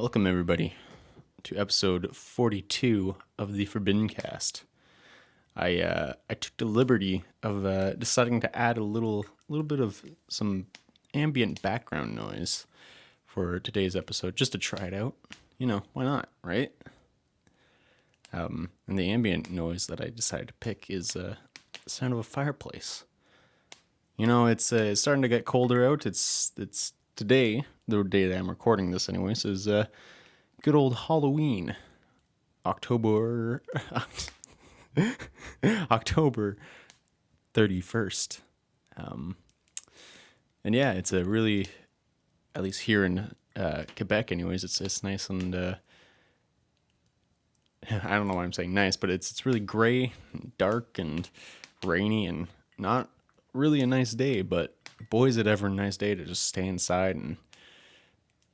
Welcome, everybody, to episode 42 of the ForbiddenCast. I took the liberty of deciding to add a little bit of some ambient background noise for today's episode, just to try it out. You know, why not, right? And the ambient noise that I decided to pick is the sound of a fireplace. You know, it's starting to get colder out. It's today, the day that I'm recording this anyways, is good old Halloween. October 31st. And yeah, it's a really, at least here in Quebec anyways, it's nice and I don't know why I'm saying nice, but it's really gray and dark and rainy and not really a nice day, but boy, is it ever a nice day to just stay inside and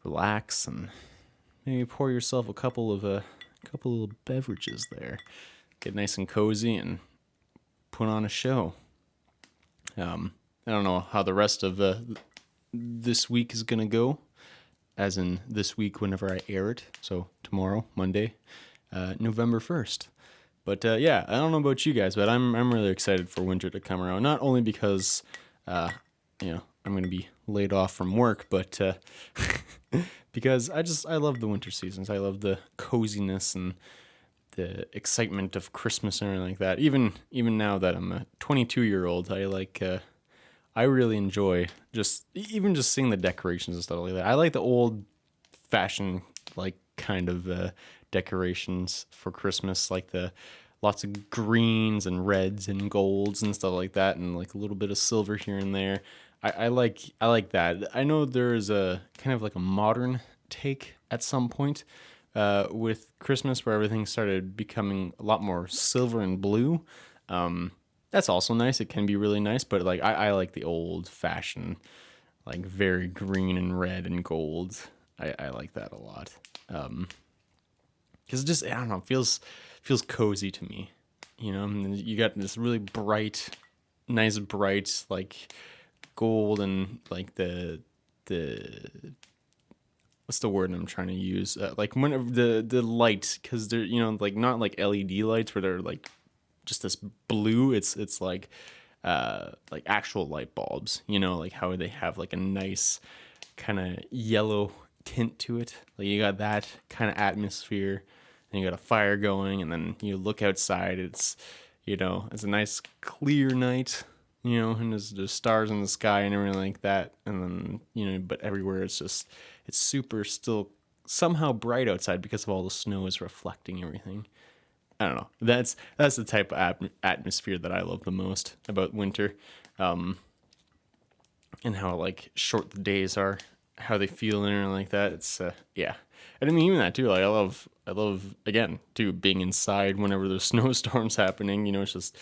relax and maybe pour yourself a couple of beverages there, get nice and cozy and put on a show. I don't know how the rest of this week is gonna go, as in this week whenever I air it, so tomorrow, Monday, November 1st. But yeah, I don't know about you guys, but I'm really excited for winter to come around. Not only because I'm going to be laid off from work, but because I love the winter seasons. I love the coziness and the excitement of Christmas and everything like that. Even now that I'm a 22-year-old, I really enjoy just seeing the decorations and stuff like that. I like the old-fashioned kind of decorations for Christmas, like the lots of greens and reds and golds and stuff like that, and like a little bit of silver here and there. I like that. I know there is a kind of like a modern take at some point with Christmas where everything started becoming a lot more silver and blue. That's also nice. It can be really nice, but like I like the old fashioned, like very green and red and gold. I like that a lot. Because it just, I don't know, feels cozy to me, you know. And you got this really nice bright like gold and like the what's the word I'm trying to use? Like whenever the light, because they're, you know, like not like LED lights where they're like just this blue. It's like actual light bulbs, you know, like how they have like a nice kind of yellow tint to it. Like you got that kind of atmosphere, and you got a fire going, and then you look outside. It's, you know, it's a nice clear night, you know, and there's stars in the sky and everything like that. And then, you know, but everywhere it's super still somehow bright outside because of all the snow is reflecting everything. I don't know. That's the type of atmosphere that I love the most about winter, and how like short the days are, how they feel and everything like that. It's yeah. And I mean, even that too. Like I love again too being inside whenever there's snowstorms happening. You know, it's just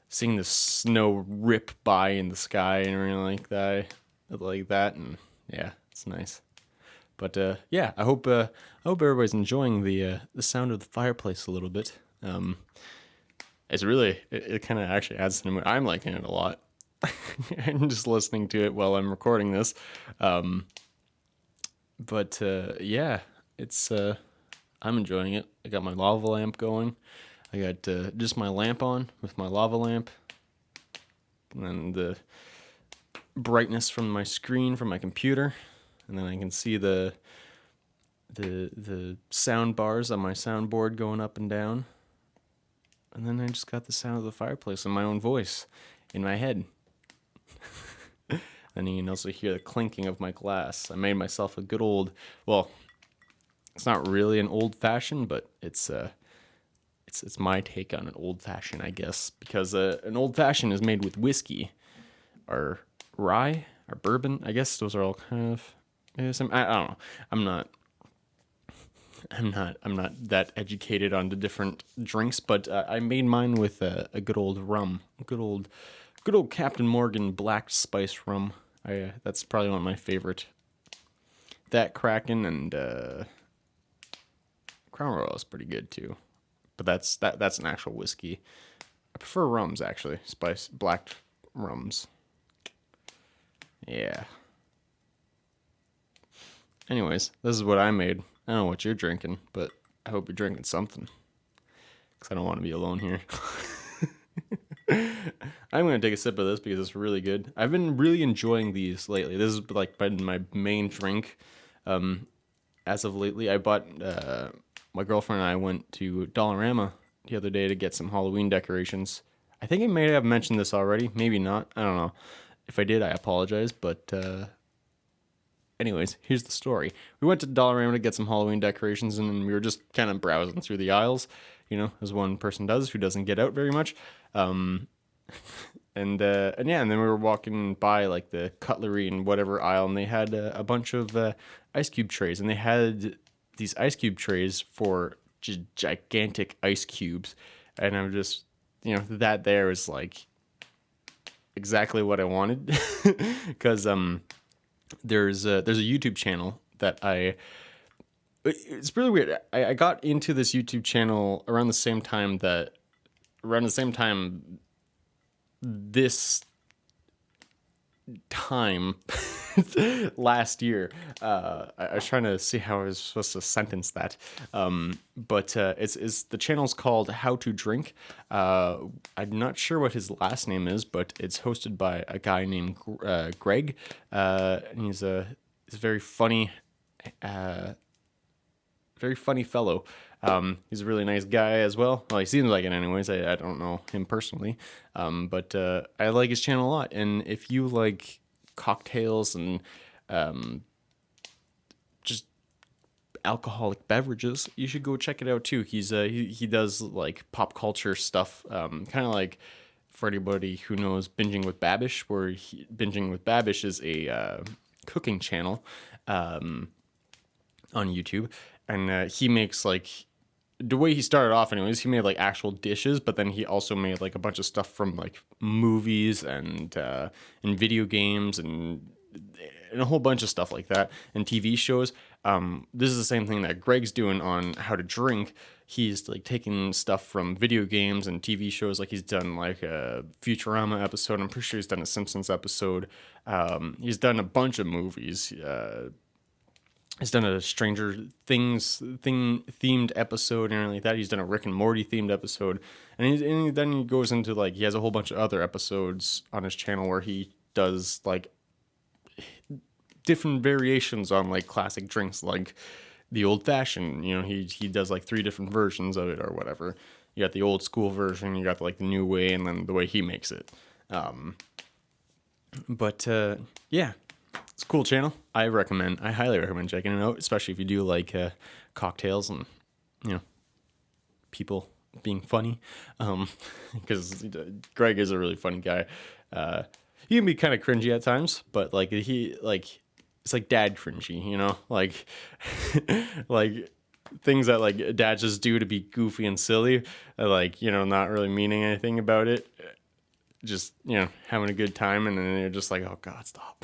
seeing the snow rip by in the sky and everything like that, and yeah, it's nice. But yeah, I hope everybody's enjoying the sound of the fireplace a little bit. It's really it kind of actually adds to the mood. I'm liking it a lot. And just listening to it while I'm recording this. But yeah, it's I'm enjoying it. I got my lava lamp going. I got just my lamp on with my lava lamp, and then the brightness from my screen from my computer, and then I can see the sound bars on my soundboard going up and down, and then I just got the sound of the fireplace and my own voice in my head. And you can also hear the clinking of my glass. I made myself a good old, well, it's not really an old fashioned, but it's my take on an old fashioned, I guess, because an old fashioned is made with whiskey or rye or bourbon. I guess those are all kind of, I don't know. I'm not that educated on the different drinks, but I made mine with a good old rum, good old Captain Morgan black spice rum. That's probably one of my favorite. That Kraken and Crown Royal is pretty good too, but that's an actual whiskey. I prefer rums actually, black rums. Yeah. Anyways, this is what I made I don't know what you're drinking, but I hope you're drinking something, because I don't want to be alone here. I'm going to take a sip of this because it's really good. I've been really enjoying these lately. This has like been my main drink as of lately. I bought, my girlfriend and I went to Dollarama the other day to get some Halloween decorations. I think I may have mentioned this already, maybe not. I don't know. If I did, I apologize, but anyways, here's the story. We went to Dollarama to get some Halloween decorations, and we were just kind of browsing through the aisles, as one person does who doesn't get out very much. And yeah, and then we were walking by like the cutlery and whatever aisle, and they had a bunch of ice cube trays, and they had these ice cube trays for gigantic ice cubes, and I'm just, that there is like exactly what I wanted, because there's a YouTube channel that it's really weird. I got into this YouTube channel around the same time this time last year. I was trying to see how I was supposed to sentence that. But it's the channel's called How to Drink. I'm not sure what his last name is, but it's hosted by a guy named Greg. And he's very funny. Very funny fellow. He's a really nice guy as well. Well, he seems like it anyways. I don't know him personally. But I like his channel a lot. And if you like cocktails and just alcoholic beverages, you should go check it out too. He does like pop culture stuff, kind of like, for anybody who knows Binging with Babish, Binging with Babish is a cooking channel on YouTube. And he makes like, the way he started off anyways, he made like actual dishes, but then he also made like a bunch of stuff from like movies and video games and a whole bunch of stuff like that, and TV shows. This is the same thing that Greg's doing on How to Drink. He's like taking stuff from video games and TV shows. Like he's done like a Futurama episode. I'm pretty sure he's done a Simpsons episode. He's done a bunch of movies. He's done a Stranger Things themed episode and everything like that. He's done a Rick and Morty themed episode, and then he goes into like, he has a whole bunch of other episodes on his channel where he does like different variations on like classic drinks, like the old fashioned. He does like 3 different versions of it or whatever. You got the old school version, you got like the new way, and then the way he makes it. Yeah. It's a cool channel. I highly recommend checking it out, especially if you do like cocktails and, people being funny. Because Greg is a really funny guy. He can be kind of cringy at times, but like it's like dad cringy, like like things that like dads just do to be goofy and silly, like, not really meaning anything about it. Just, having a good time, and then you're just like, oh god, stop,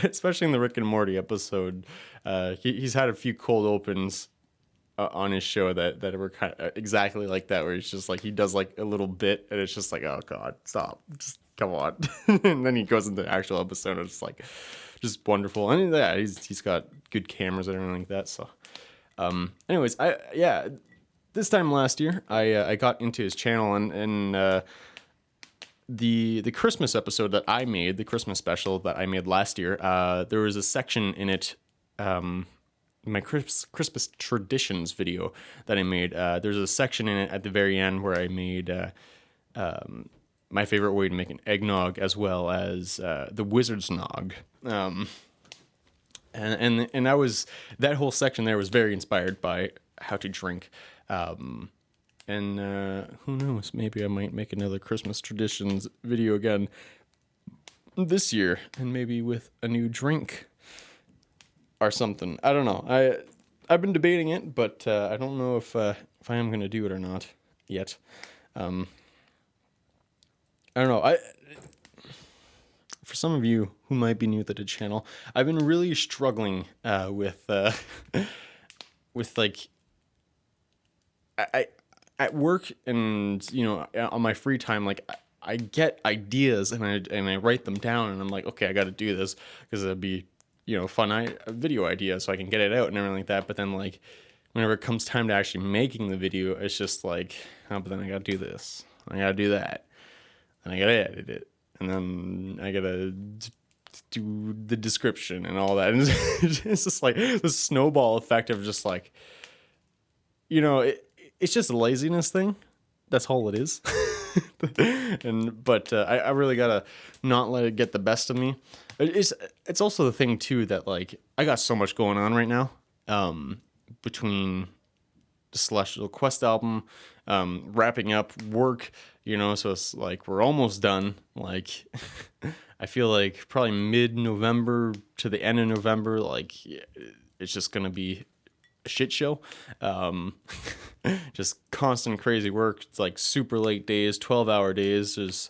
especially in the Rick and Morty episode. He's had a few cold opens on his show that were kind of exactly like that, where he's just like, he does like a little bit, and it's just like, oh god, stop, just come on. And then he goes into the actual episode, and it's like just wonderful. And yeah, he's got good cameras and everything like that. So anyways, this time last year, I got into his channel, and the Christmas episode that I made, the Christmas special that I made last year, there was a section in it, my Christmas traditions video that I made. There's a section in it at the very end where I made my favorite way to make an eggnog, as well as the wizard's nog. And that whole section there was very inspired by How to Drink. And who knows, maybe I might make another Christmas traditions video again this year, and maybe with a new drink or something. I don't know. I've been debating it, but I don't know if I am going to do it or not yet. I don't know. For some of you who might be new to the channel, I've been really struggling with like, I at work and on my free time, like I get ideas and I write them down, and I'm like, okay, I got to do this because it'd be fun video idea so I can get it out and everything like that. But then like whenever it comes time to actually making the video, it's just like, oh, but then I gotta do this, I gotta do that, and I gotta edit it, and then I gotta do the description and all that. And it's just like the snowball effect of just like, it's just a laziness thing. That's all it is. But I really gotta not let it get the best of me. It's also the thing too that like I got so much going on right now, between the Celestial Quest album, wrapping up work, so it's like we're almost done. Like I feel like probably mid-November to the end of November, like it's just gonna be a shit show. Just constant crazy work. It's like super late days, 12-hour days.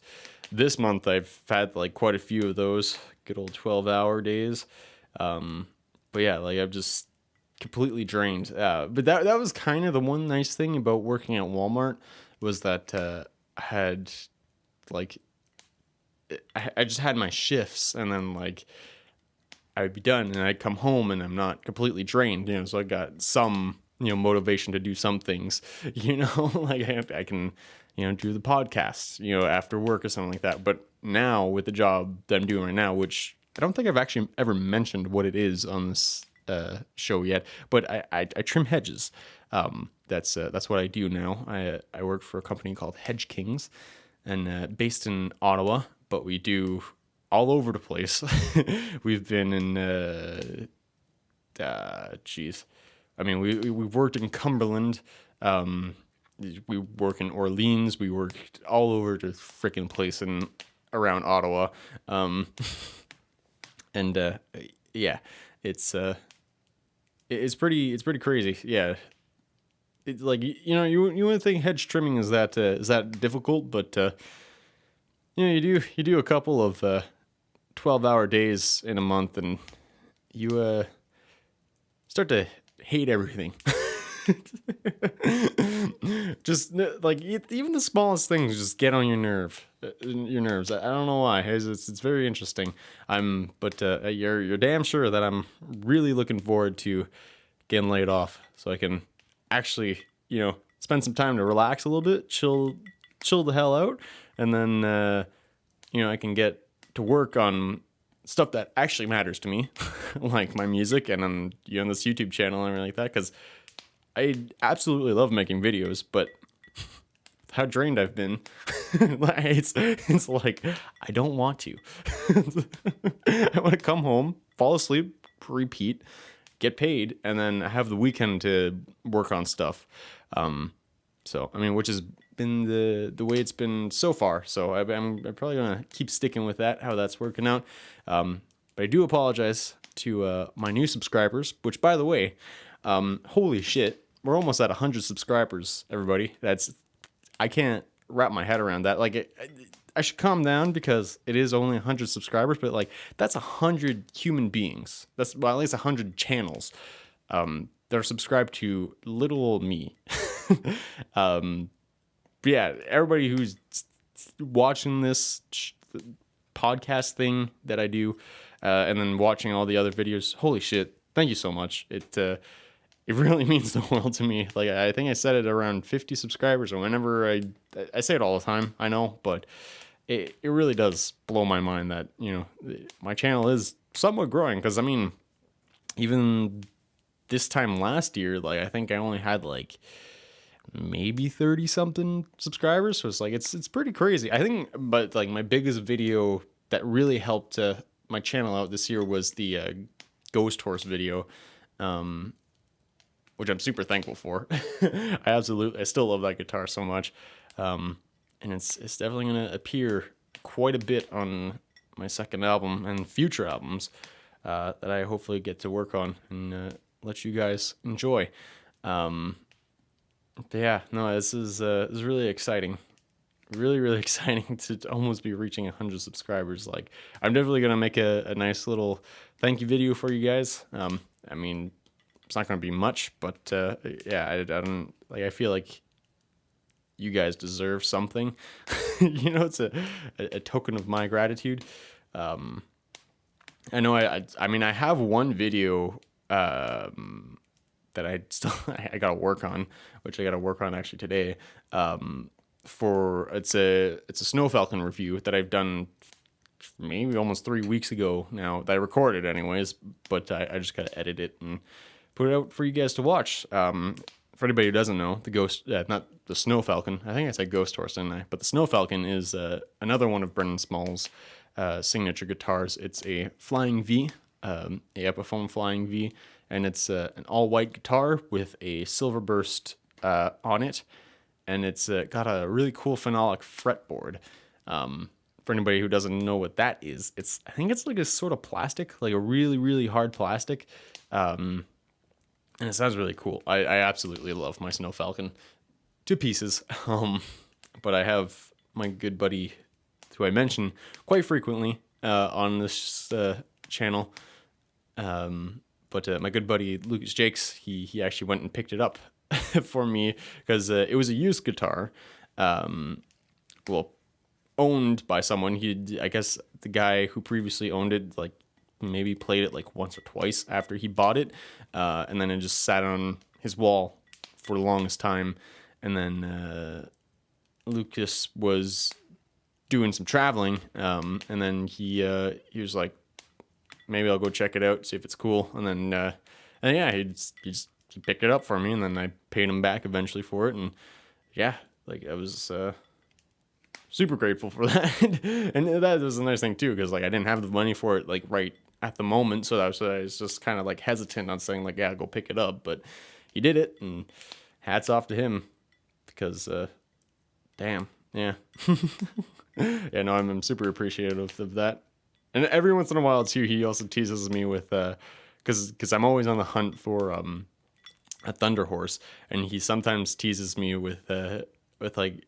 This month I've had like quite a few of those good old 12-hour days. But yeah, like I've just completely drained. But that was kind of the one nice thing about working at Walmart was that I had like I just had my shifts, and then like I'd be done and I'd come home and I'm not completely drained, so I got some, motivation to do some things, like I can, do the podcast, after work or something like that. But now with the job that I'm doing right now, which I don't think I've actually ever mentioned what it is on this show yet, but I trim hedges. That's what I do now. I work for a company called Hedge Kings, and based in Ottawa, but we do all over the place. We've been in, I mean, we've worked in Cumberland. We work in Orleans. We worked all over the freaking place in around Ottawa. And yeah, it's pretty crazy. Yeah. It's like, you wouldn't think hedge trimming is that difficult, but, you do a couple of 12-hour days in a month, and you start to hate everything. Just like even the smallest things just get on your nerves. I don't know why. It's very interesting. But you're damn sure that I'm really looking forward to getting laid off so I can actually spend some time to relax a little bit, chill the hell out, and then I can get to work on stuff that actually matters to me, like my music and on this YouTube channel and everything like that, because I absolutely love making videos, but how drained I've been, it's like I don't want to. I want to come home, fall asleep, repeat, get paid, and then have the weekend to work on stuff. So I mean, which has been the way it's been so far. So I'm probably gonna keep sticking with that, how that's working out. But I do apologize to my new subscribers, which, by the way, holy shit, we're almost at 100 subscribers, everybody. I can't wrap my head around that. Like, I should calm down because it is only 100 subscribers, but like that's 100 human beings. That's at least 100 channels that are subscribed to little old me. Yeah, everybody who's watching this podcast thing that I do, and then watching all the other videos, holy shit, thank you so much. It really means the world to me. Like, I think I said it around 50 subscribers, or whenever I say it all the time, I know, but it really does blow my mind that, my channel is somewhat growing. Because, I mean, even this time last year, like, I think I only had, like, maybe 30 something subscribers. So it's like, it's pretty crazy. I think, but like my biggest video that really helped my channel out this year was the Ghost Horse video, which I'm super thankful for. I still love that guitar so much. And it's definitely going to appear quite a bit on my second album and future albums that I hopefully get to work on and let you guys enjoy. But yeah, no, this is really exciting. Really, really exciting to almost be reaching 100 subscribers. Like, I'm definitely going to make a nice little thank you video for you guys. I mean, it's not going to be much, but yeah, I don't, like, I feel like you guys deserve something. It's a token of my gratitude. I know I mean, I have one video that I still I got to work on, which I got to work on actually today. For it's a Snow Falcon review that I've done maybe almost 3 weeks ago now, that I recorded anyways, but I just got to edit it and put it out for you guys to watch. For anybody who doesn't know, the Ghost, not the Snow Falcon, I think I said Ghost Horse, didn't I? But the Snow Falcon is another one of Brendan Small's signature guitars. It's a Flying V, a Epiphone Flying V, and it's an all-white guitar with a silver burst on it, and it's got a really cool phenolic fretboard. For anybody who doesn't know what that is, I think it's like a sort of plastic, like a really, really hard plastic. And it sounds really cool. I absolutely love my Snow Falcon to pieces. But I have my good buddy, who I mention quite frequently on this channel. But my good buddy Lucas Jakes, he actually went and picked it up for me, because it was a used guitar. Well, owned by someone. I guess the guy who previously owned it, like, maybe played it like once or twice after he bought it, and then it just sat on his wall for the longest time. And then Lucas was doing some traveling, and then he was like, maybe I'll go check it out, see if it's cool. And yeah, he picked it up for me, and then I paid him back eventually for it. And yeah, like, I was super grateful for that. And that was a nice thing too, because like I didn't have the money for it like right at the moment, so I was just kind of like hesitant on saying like, yeah, go pick it up. But he did it, and hats off to him, because damn, yeah. Yeah, no, I'm super appreciative of that. And every once in a while too, he also teases me with because I'm always on the hunt for a Thunder Horse, and he sometimes teases me with like,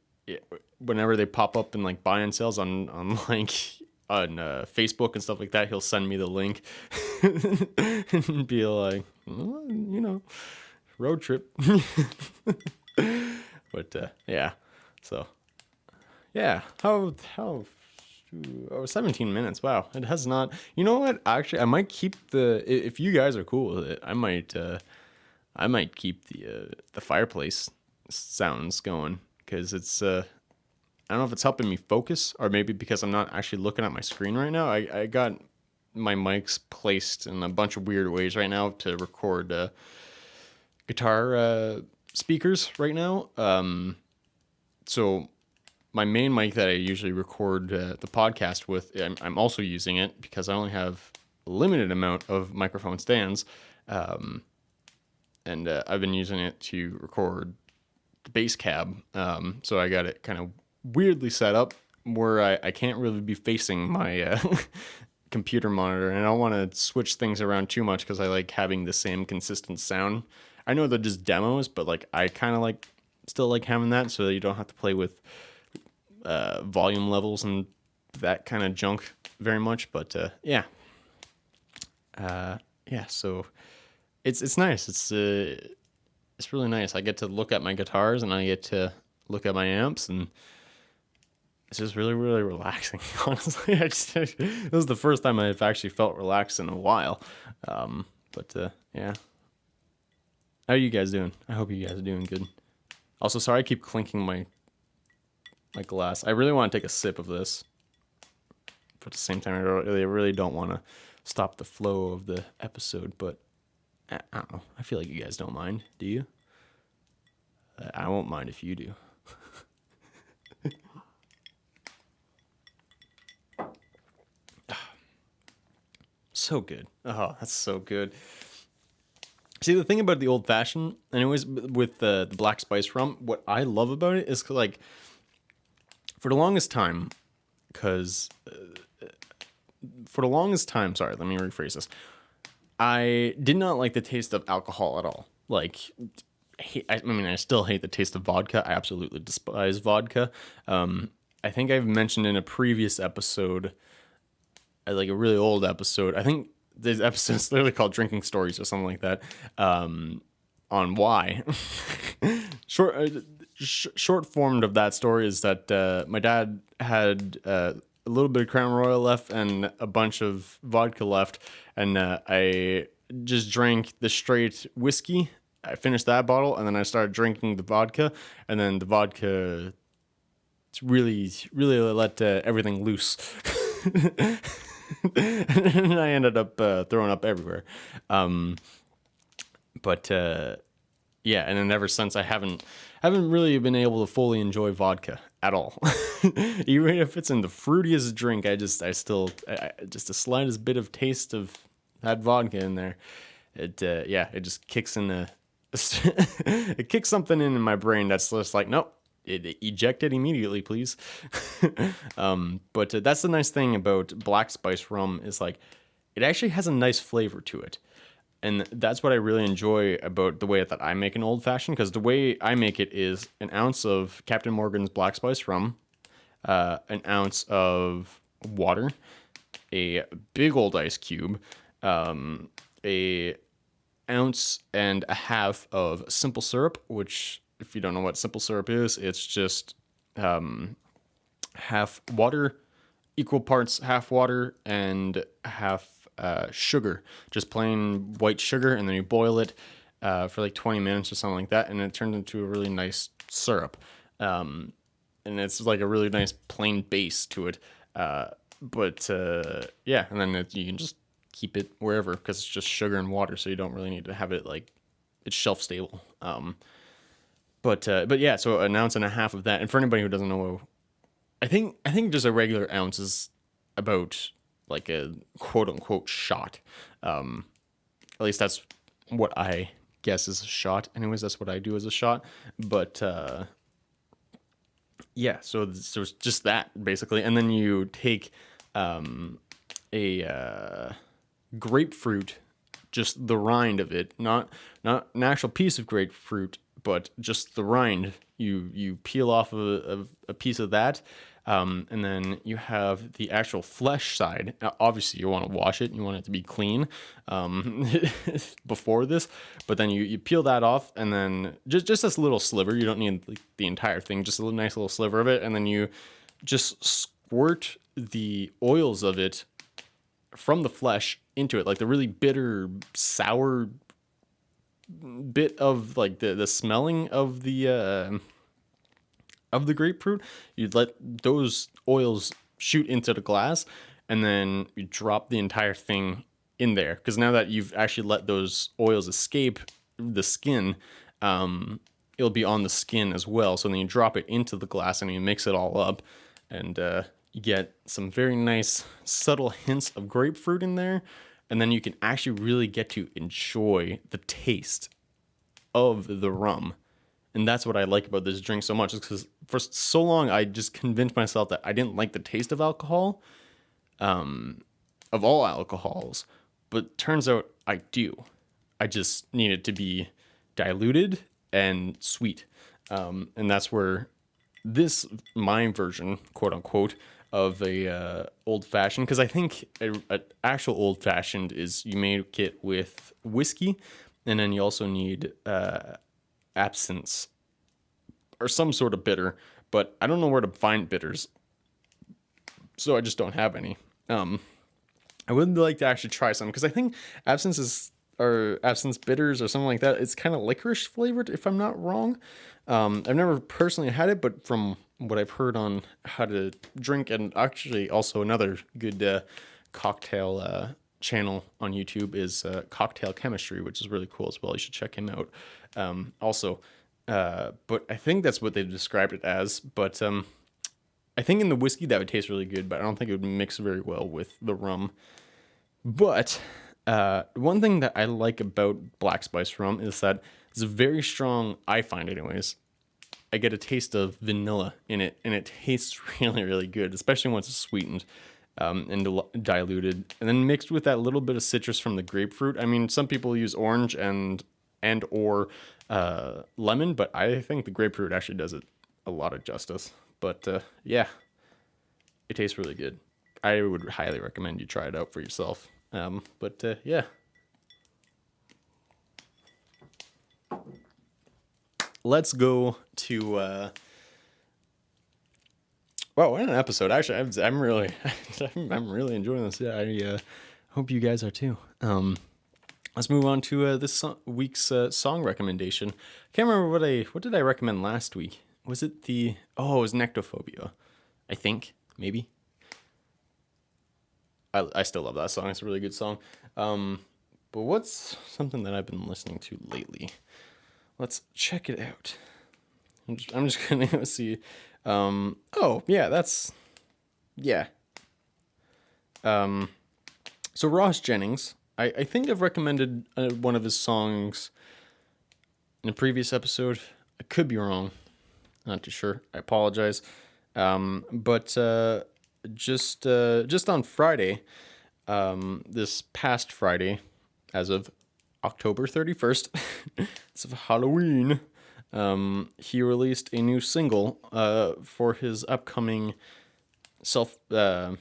whenever they pop up in like buy and sales on like on Facebook and stuff like that, he'll send me the link and be like, well, road trip. But yeah, so yeah, how 17 minutes. Wow, it has not. You know what? Actually, I might keep if you guys are cool with it, I might keep the fireplace sounds going, because it's I don't know if it's helping me focus, or maybe because I'm not actually looking at my screen right now. I got my mics placed in a bunch of weird ways right now to record guitar speakers right now. So my main mic that I usually record the podcast with, I'm also using it because I only have a limited amount of microphone stands. And I've been using it to record the bass cab. So I got it kind of weirdly set up where I can't really be facing my computer monitor, and I don't want to switch things around too much because I like having the same consistent sound. I know they're just demos, but like I kind of still like having that, so that you don't have to play with volume levels and that kind of junk very much. But yeah, so it's nice. It's really nice. I get to look at my guitars, and I get to look at my amps, and it's just really, really relaxing. Honestly, this is the first time I've actually felt relaxed in a while. But yeah, how are you guys doing? I hope you guys are doing good. Also, sorry I keep clinking my glass. I really want to take a sip of this, but at the same time, I really don't want to stop the flow of the episode. But I don't know. I feel like you guys don't mind, do you? I won't mind if you do. So good. Oh, that's so good. See, the thing about the old fashioned, anyways, with the black spice rum, what I love about it is like, for the longest time, sorry, let me rephrase this. I did not like the taste of alcohol at all. Like, I still hate the taste of vodka. I absolutely despise vodka. I think I've mentioned in a previous episode, like a really old episode, I think this episode's literally called Drinking Stories or something like that, on why. Short form of that story is that my dad had a little bit of Crown Royal left and a bunch of vodka left, and I just drank the straight whiskey. I finished that bottle, and then I started drinking the vodka, and then the vodka really let everything loose. And I ended up throwing up everywhere. But yeah, and then ever since I haven't really been able to fully enjoy vodka at all. Even if it's in the fruitiest drink, I just the slightest bit of taste of that vodka in there, it just kicks in the it kicks something in my brain that's just like, nope, eject it immediately, please. But that's the nice thing about black spice rum is like it actually has a nice flavor to it. And that's what I really enjoy about the way that I make an old fashioned, because the way I make it is an ounce of Captain Morgan's black spice rum, an ounce of water, a big old ice cube, a ounce and a half of simple syrup, which, if you don't know what simple syrup is, it's just half water, equal parts half water and half sugar, just plain white sugar, and then you boil it for like 20 minutes or something like that, and it turns into a really nice syrup. And it's like a really nice plain base to it. But yeah, and then you can just keep it wherever because it's just sugar and water, so you don't really need to have it like it's shelf stable. But yeah, so an ounce and a half of that. And for anybody who doesn't know, I think just a regular ounce is about like a quote unquote shot. At least that's what I guess is a shot. Anyways, that's what I do as a shot. But yeah, so it's just that basically, and then you take a grapefruit, just the rind of it, not an actual piece of grapefruit, but just the rind. You peel off a piece of that, and then you have the actual flesh side. Now, obviously, you want to wash it. You want it to be clean before this, but then you peel that off, and then just this little sliver. You don't need the entire thing, just a little nice little sliver of it, and then you just squirt the oils of it from the flesh into it, like the really bitter, sour bit of like the smelling of the grapefruit. You'd let those oils shoot into the glass, and then you drop the entire thing in there. Because now that you've actually let those oils escape the skin, it'll be on the skin as well. So then you drop it into the glass and you mix it all up, and you get some very nice subtle hints of grapefruit in there. And then you can actually really get to enjoy the taste of the rum. And that's what I like about this drink so much, is because for so long I just convinced myself that I didn't like the taste of alcohol, of all alcohols. But turns out I do. I just need it to be diluted and sweet. And that's where my version, quote unquote, of a old fashioned, because I think an actual old fashioned is you make it with whiskey, and then you also need absinthe or some sort of bitter, but I don't know where to find bitters, so I just don't have any. I would like to actually try some, because I think absinthe bitters or something like that. It's kind of licorice flavored, if I'm not wrong. I've never personally had it, but from what I've heard on how to drink, and actually also another good cocktail channel on YouTube is Cocktail Chemistry, which is really cool as well. You should check him out. But I think that's what they've described it as. But I think in the whiskey that would taste really good, but I don't think it would mix very well with the rum. But one thing that I like about black spice rum is that it's very strong, I find anyways. I get a taste of vanilla in it, and it tastes really, really good, especially once it's sweetened and diluted, and then mixed with that little bit of citrus from the grapefruit. I mean, some people use orange and or lemon, but I think the grapefruit actually does it a lot of justice. But yeah, it tastes really good. I would highly recommend you try it out for yourself. But yeah. Let's go to Wow, what an episode! Actually, I'm really, I'm really enjoying this. Yeah, I hope you guys are too. Let's move on to this week's song recommendation. I can't remember what did I recommend last week. Was it the it was Nectophobia, I think maybe. I still love that song. It's a really good song. But what's something that I've been listening to lately? Let's check it out. I'm just gonna go see. Oh yeah, yeah. So Raj Jennings, I think I've recommended one of his songs in a previous episode. I could be wrong. Not too sure. I apologize. But just on Friday, this past Friday, as of October 31st, it's Halloween. He released a new single for his upcoming solo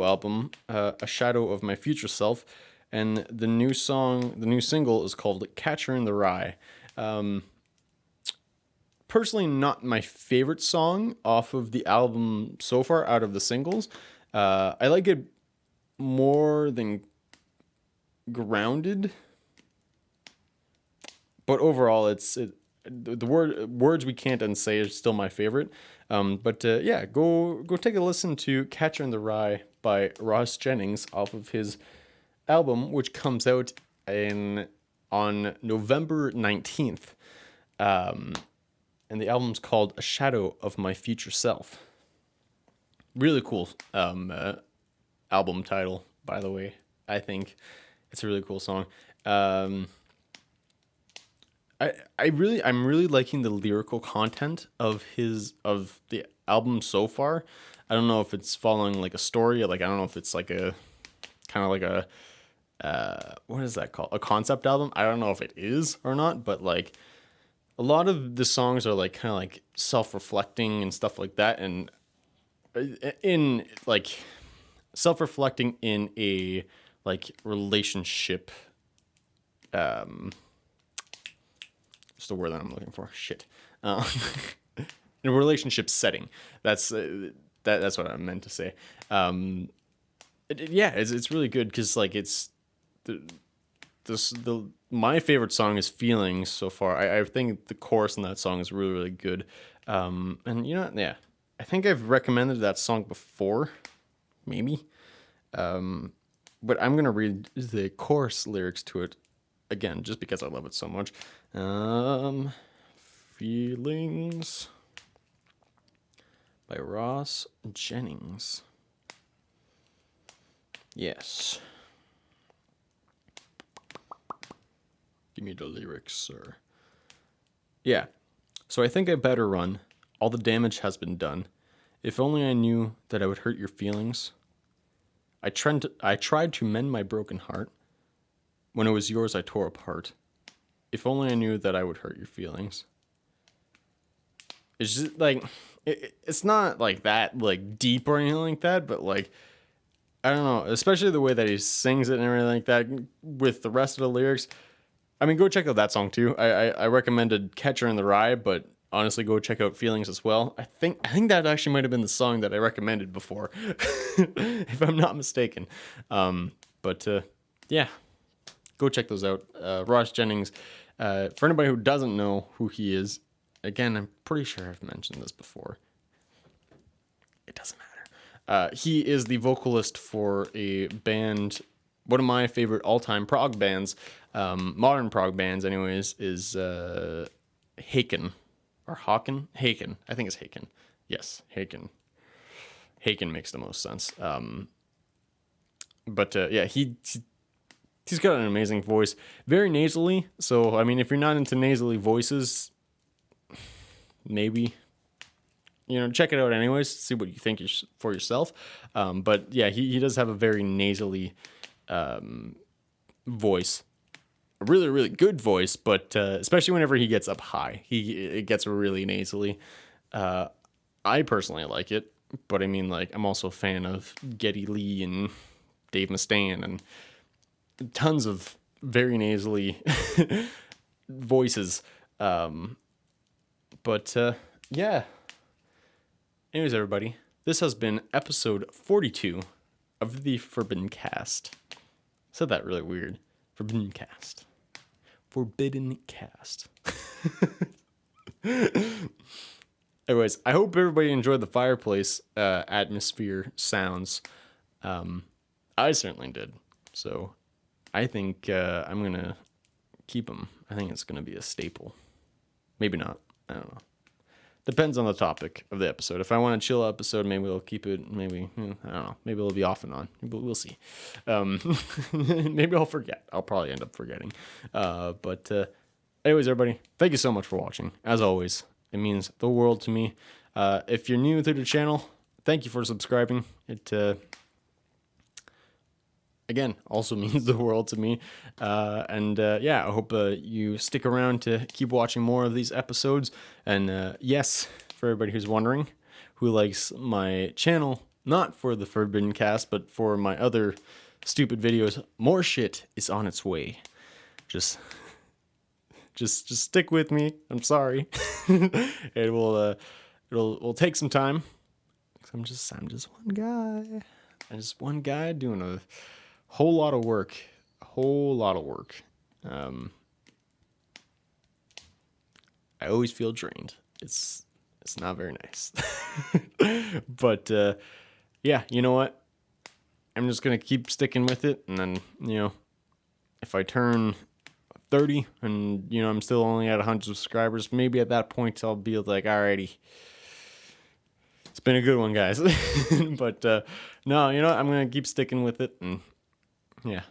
album, A Shadow of My Future Self, and the new single is called Catcher in the Rye. Personally, not my favorite song off of the album so far out of the singles. I like it more than Grounded, but overall, the words we can't unsay is still my favorite. But yeah, go take a listen to Catcher in the Rye by Raj Jennings off of his album, which comes out on November 19th. And the album's called A Shadow of My Future Self. Really cool album title, by the way. I think it's a really cool song. I'm really liking the lyrical content of the album so far. I don't know if it's following like a story, like I don't know if it's like a kind of like a what is that called? A concept album? I don't know if it is or not, but like a lot of the songs are like kind of like self-reflecting and stuff like that, and in like self-reflecting in a like relationship what's the word that I'm looking for? Shit. In a relationship setting. That's that's what I meant to say. Yeah, it's really good because like it's my favorite song is Feelings so far. I think the chorus in that song is really really good. And you know what? Yeah, I think I've recommended that song before, maybe. But I'm gonna read the chorus lyrics to it again just because I love it so much. Feelings by Raj Jennings. Yes. Give me the lyrics, sir. Yeah. So I think I better run. All the damage has been done. If only I knew that I would hurt your feelings. I tried to mend my broken heart. When it was yours, I tore apart. If only I knew that I would hurt your feelings. It's just like it's not like that like deep or anything like that, but like I don't know, especially the way that he sings it and everything like that with the rest of the lyrics. I mean, go check out that song too. I recommended Catcher in the Rye, but honestly, go check out Feelings as well. I think that actually might have been the song that I recommended before, if I'm not mistaken. But yeah, go check those out. Raj Jennings. For anybody who doesn't know who he is, again, I'm pretty sure I've mentioned this before. It doesn't matter. He is the vocalist for a band, one of my favorite all-time prog bands, modern prog bands anyways, is Haken. Or Hawken? Haken. I think it's Haken. Yes, Haken. Haken makes the most sense. But yeah, he's got an amazing voice. Very nasally. So, I mean, if you're not into nasally voices, maybe, check it out anyways. See what you think for yourself. But yeah, he does have a very nasally voice. A really, really good voice, but especially whenever he gets up high, it gets really nasally. I personally like it, but I mean, like, I'm also a fan of Geddy Lee and Dave Mustaine and tons of very nasally voices. But yeah. Anyways, everybody, this has been episode 42 of the Forbidden Cast. Said that really weird. Forbidden Cast. Forbidden Cast. Anyways, I hope everybody enjoyed the fireplace atmosphere sounds. I certainly did. So I think I'm going to keep them. I think it's going to be a staple. Maybe not. I don't know. Depends on the topic of the episode. If I want a chill episode, maybe we'll keep it. Maybe, I don't know. Maybe it'll be off and on. We'll see. Maybe I'll forget. I'll probably end up forgetting. But anyways, everybody, thank you so much for watching. As always, it means the world to me. If you're new to the channel, thank you for subscribing. It again also means the world to me. Yeah, I hope you stick around to keep watching more of these episodes. And yes, for everybody who's wondering, who likes my channel, not for the Forbidden Cast, but for my other stupid videos, more shit is on its way. Just stick with me. I'm sorry. It'll take some time. I'm just one guy. I'm just one guy doing a whole lot of work. I always feel drained. It's not very nice. But yeah, you know what? I'm just gonna keep sticking with it, and then, you know, if I turn 30 and, you know, I'm still only at 100 subscribers, maybe at that point I'll be like, alrighty, it's been a good one, guys. But no, you know, I'm gonna keep sticking with it, and yeah,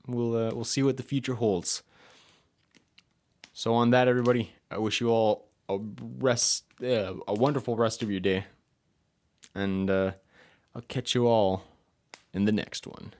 we'll see what the future holds. So on that, everybody, I wish you all a wonderful rest of your day, and I'll catch you all in the next one.